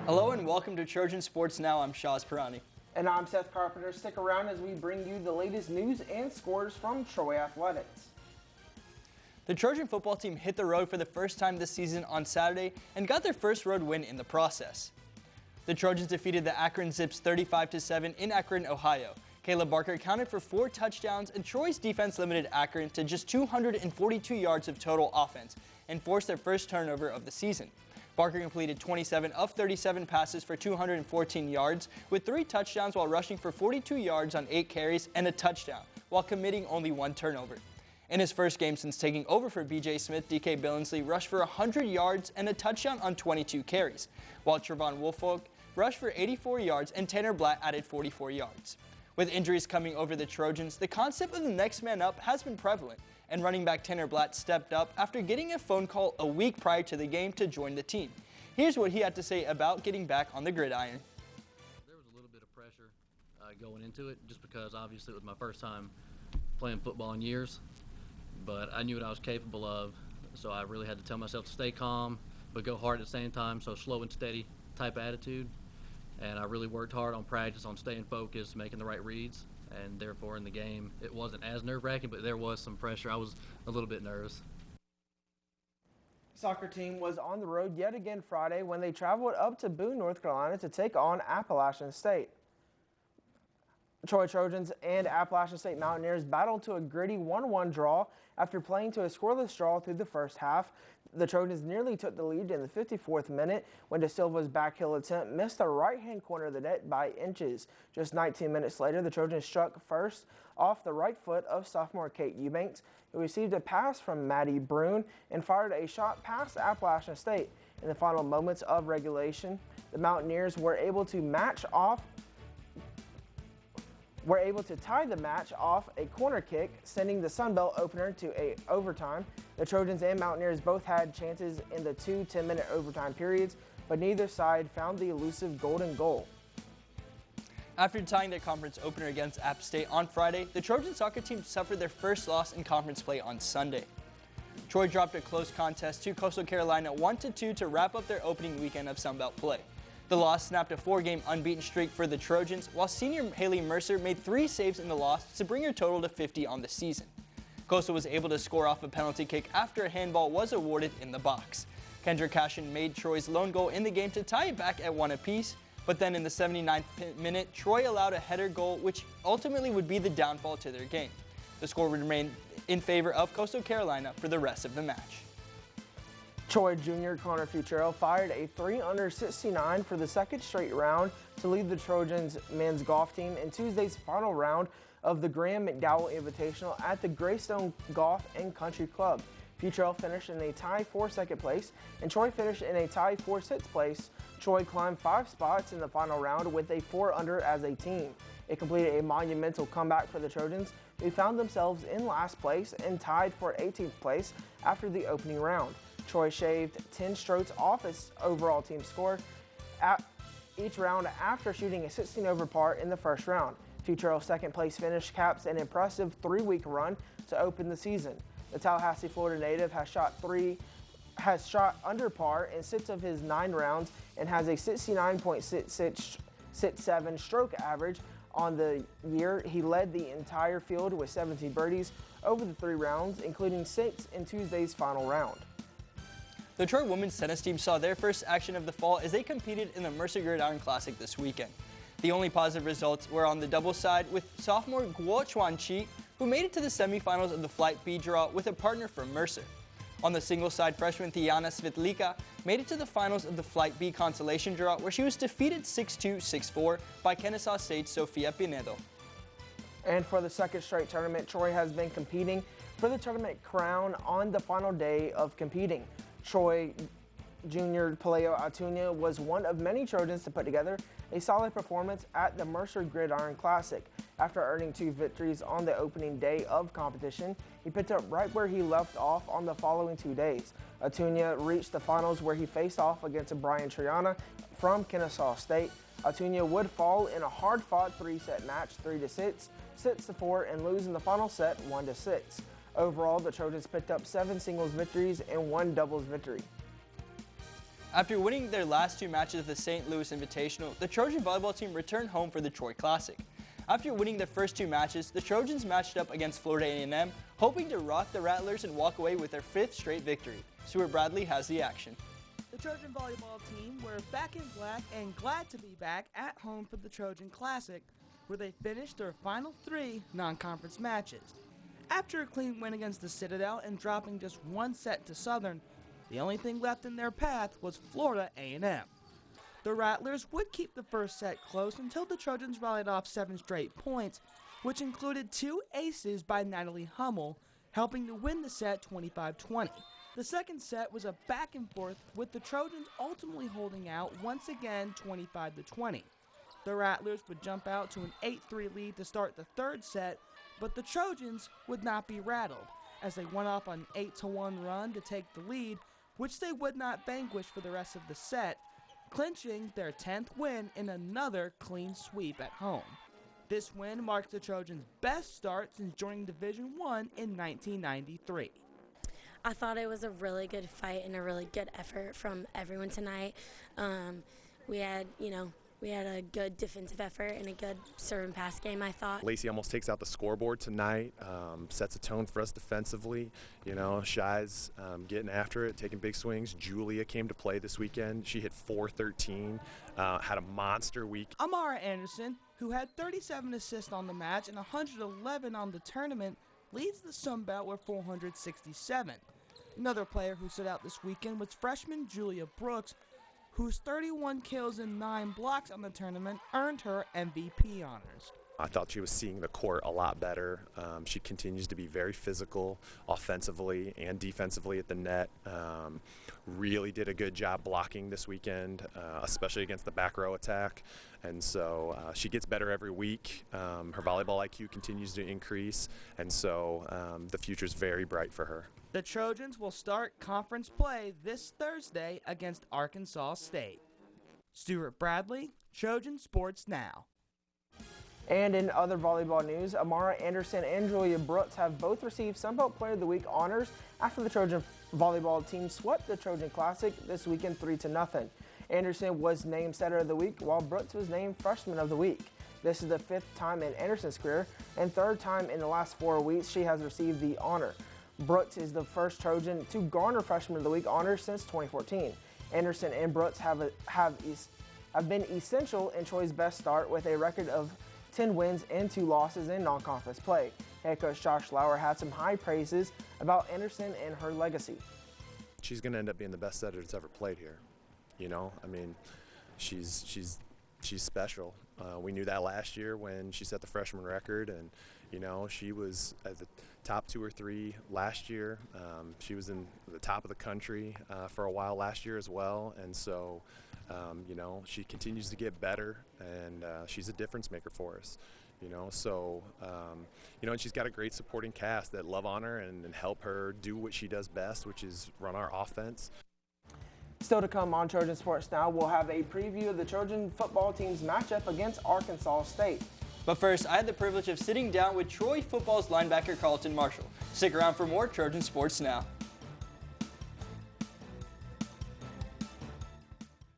Hello and welcome to Trojan Sports Now. I'm Shaaz Perrani. And I'm Seth Carpenter. Stick around as we bring you the latest news and scores from Troy Athletics. The Trojan football team hit the road for the first time this season on Saturday and got their first road win in the process. The Trojans defeated the Akron Zips 35-7 in Akron, Ohio. Caleb Barker accounted for 4 touchdowns, and Troy's defense limited Akron to just 242 yards of total offense and forced their first turnover of the season. Barker completed 27 of 37 passes for 214 yards with 3 touchdowns while rushing for 42 yards on 8 carries and a touchdown while committing only 1 turnover. In his first game since taking over for B.J. Smith, D.K. Billingsley rushed for 100 yards and a touchdown on 22 carries, while Trevon Woolfolk rushed for 84 yards and Tanner Blatt added 44 yards. With injuries coming over the Trojans, the concept of the next man up has been prevalent, and running back Tanner Blatt stepped up after getting a phone call a week prior to the game to join the team. Here's what he had to say about getting back on the gridiron. There was a little bit of pressure going into it, just because obviously it was my first time playing football in years, but I knew what I was capable of, so I really had to tell myself to stay calm but go hard at the same time, so slow and steady type attitude. And I really worked hard on practice, on staying focused, making the right reads, and therefore in the game it wasn't as nerve-wracking, but there was some pressure. I was a little bit nervous. Soccer team was on the road yet again Friday when they traveled up to Boone, North Carolina to take on Appalachian State. Troy Trojans and Appalachian State Mountaineers battled to a gritty 1-1 draw after playing to a scoreless draw through the first half. The Trojans nearly took the lead in the 54th minute when De Silva's backheel attempt missed the right-hand corner of the net by inches. Just 19 minutes later, the Trojans struck first off the right foot of sophomore Kate Eubanks, who received a pass from Maddie Brune and fired a shot past Appalachian State. In the final moments of regulation, the Mountaineers were able to tie the match off a corner kick, sending the Sunbelt opener to a overtime. The Trojans and Mountaineers both had chances in the 2 10-minute overtime periods, but neither side found the elusive golden goal. After tying their conference opener against App State on Friday, the Trojan soccer team suffered their first loss in conference play on Sunday. Troy dropped a close contest to Coastal Carolina 1-2 to wrap up their opening weekend of Sunbelt play. The loss snapped a 4-game unbeaten streak for the Trojans, while senior Haley Mercer made 3 saves in the loss to bring her total to 50 on the season. Coastal was able to score off a penalty kick after a handball was awarded in the box. Kendra Cashin made Troy's lone goal in the game to tie it back at 1 apiece, but then in the 79th minute, Troy allowed a header goal, which ultimately would be the downfall to their game. The score would remain in favor of Coastal Carolina for the rest of the match. Troy junior Connor Futrell fired a 3-under-69 for the second straight round to lead the Trojans men's golf team in Tuesday's final round of the Graham McDowell Invitational at the Greystone Golf and Country Club. Futrell finished in a tie for second place, and Troy finished in a tie for sixth place. Troy climbed 5 spots in the final round with a 4-under as a team. It completed a monumental comeback for the Trojans, who found themselves in last place and tied for 18th place after the opening round. Troy shaved 10 strokes off its overall team score at each round after shooting a 16-over par in the first round. Futrell's second place finish caps an impressive 3-week run to open the season. The Tallahassee, Florida native has shot under par in 6 of his 9 rounds and has a 69.67 stroke average on the year. He led the entire field with 17 birdies over the 3 rounds, including 6 in Tuesday's final round. The Troy women's tennis team saw their first action of the fall as they competed in the Mercer Gridiron Classic this weekend. The only positive results were on the doubles side, with sophomore Guo Chuan Chi, who made it to the semifinals of the Flight B draw with a partner from Mercer. On the singles side, freshman Tiana Svitlika made it to the finals of the Flight B consolation draw, where she was defeated 6-2, 6-4 by Kennesaw State's Sofia Pinedo. And for the second straight tournament, Troy has been competing for the tournament crown on the final day of competing. Troy junior Paleo Atunya was one of many Trojans to put together a solid performance at the Mercer Gridiron Classic. After earning 2 victories on the opening day of competition, he picked up right where he left off on the following 2 days. Atunya reached the finals where he faced off against Brian Triana from Kennesaw State. Atunya would fall in a hard-fought 3-set match 3-6, 6-4, and lose in the final set 1-6. Overall, the Trojans picked up 7 singles victories and 1 doubles victory. After winning their last 2 matches of the St. Louis Invitational, the Trojan volleyball team returned home for the Troy Classic. After winning their first 2 matches, the Trojans matched up against Florida A&M, hoping to rock the Rattlers and walk away with their 5th straight victory. Stuart Bradley has the action. The Trojan volleyball team were back in black and glad to be back at home for the Trojan Classic, where they finished their final 3 non-conference matches. After a clean win against the Citadel and dropping just 1 set to Southern, the only thing left in their path was Florida A&M. The Rattlers would keep the first set close until the Trojans rallied off 7 straight points, which included 2 aces by Natalie Hummel, helping to win the set 25-20. The second set was a back and forth, with the Trojans ultimately holding out once again 25-20. The Rattlers would jump out to an 8-3 lead to start the third set, but the Trojans would not be rattled, as they went off an 8-1 run to take the lead, which they would not vanquish for the rest of the set, clinching their 10th win in another clean sweep at home. This win marks the Trojans' best start since joining Division I in 1993. I thought it was a really good fight and a really good effort from everyone tonight. We had a good defensive effort and a good serve and pass game, I thought. Lacey almost takes out the scoreboard tonight, sets a tone for us defensively. Shaaz getting after it, taking big swings. Julia came to play this weekend. She hit .413, had a monster week. Amara Anderson, who had 37 assists on the match and 111 on the tournament, leads the Sun Belt with 467. Another player who stood out this weekend was freshman Julia Brooks, whose 31 kills and 9 blocks on the tournament earned her MVP honors. I thought she was seeing the court a lot better. She continues to be very physical offensively and defensively at the net. Really did a good job blocking this weekend, especially against the back row attack. And so she gets better every week. Her volleyball IQ continues to increase, and so the future is very bright for her. The Trojans will start conference play this Thursday against Arkansas State. Stuart Bradley, Trojan Sports Now. And in other volleyball news, Amara Anderson and Julia Brooks have both received Sunbelt Player of the Week honors after the Trojan volleyball team swept the Trojan Classic this weekend 3-0. Anderson was named Setter of the Week, while Brooks was named Freshman of the Week. This is the 5th time in Anderson's career and 3rd time in the last 4 weeks she has received the honor. Brooks is the first Trojan to garner Freshman of the Week honors since 2014. Anderson and Brooks have been essential in Troy's best start with a record of 10 wins and 2 losses in non-conference play. Head coach Josh Lauer had some high praises about Anderson and her legacy. She's going to end up being the best setter that's ever played here. She's special. We knew that last year when she set the freshman record, and she was at the top 2 or 3 last year. She was in the top of the country for a while last year as well, and so she continues to get better, and she's a difference maker for us. And she's got a great supporting cast that love on her and help her do what she does best, which is run our offense. Still to come on Trojan Sports Now, we'll have a preview of the Trojan football team's matchup against Arkansas State. But first, I had the privilege of sitting down with Troy football's linebacker Carlton Marshall. Stick around for more Trojan Sports Now.